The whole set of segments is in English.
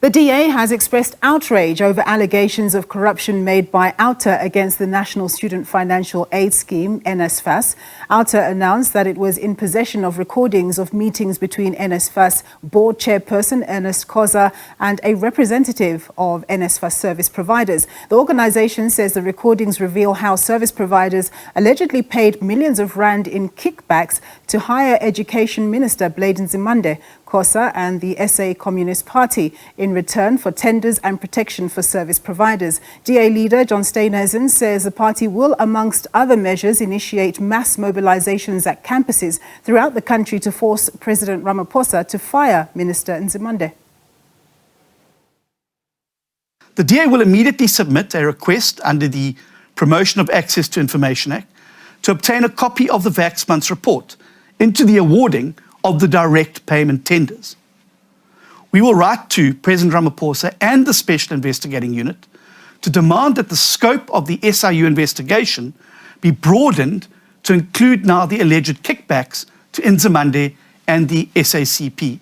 The DA has expressed outrage over allegations of corruption made by OUTA against the National Student Financial Aid Scheme, NSFAS. OUTA announced that it was in possession of recordings of meetings between NSFAS board chairperson Ernest Khosa and a representative of NSFAS service providers. The organisation says the recordings reveal how service providers allegedly paid millions of rand in kickbacks to Higher Education Minister Nzimande, Khosa and the SA Communist Party in return for tenders and protection for service providers. DA leader John Steenhuisen says the party will, amongst other measures, initiate mass mobilisations at campuses throughout the country to force President Ramaphosa to fire Minister Nzimande. The DA will immediately submit a request under the Promotion of Access to Information Act to obtain a copy of the Vaxmonth's report into the awarding of the direct payment tenders. We will write to President Ramaphosa and the Special Investigating Unit to demand that the scope of the SIU investigation be broadened to include now the alleged kickbacks to Nzimande and the SACP.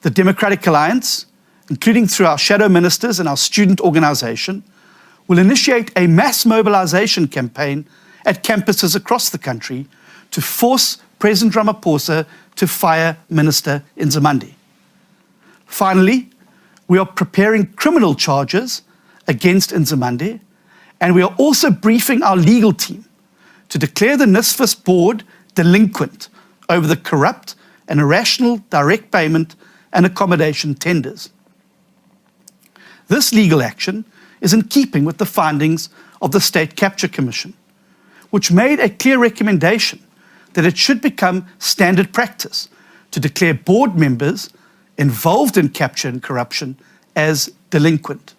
The Democratic Alliance, including through our shadow ministers and our student organisation, will initiate a mass mobilisation campaign at campuses across the country to force President Ramaphosa to fire Minister Nzimande. Finally, we are preparing criminal charges against Nzimande, and we are also briefing our legal team to declare the NSFAS board delinquent over the corrupt and irrational direct payment and accommodation tenders. This legal action is in keeping with the findings of the State Capture Commission, which made a clear recommendation that it should become standard practice to declare board members involved in capture and corruption as delinquent.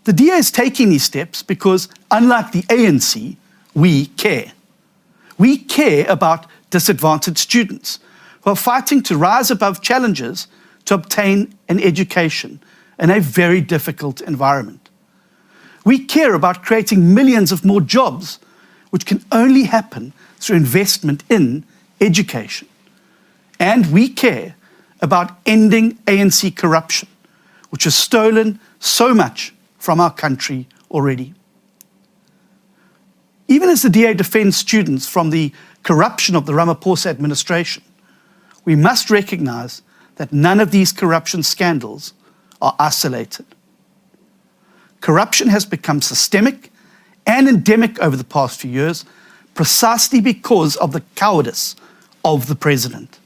The DA is taking these steps because, unlike the ANC, we care. We care about disadvantaged students who are fighting to rise above challenges to obtain an education in a very difficult environment. We care about creating millions of more jobs, which can only happen through investment in education. And we care about ending ANC corruption, which has stolen so much from our country already. Even as the DA defends students from the corruption of the Ramaphosa administration, we must recognise that none of these corruption scandals are isolated. Corruption has become systemic and endemic over the past few years, precisely because of the cowardice of the president.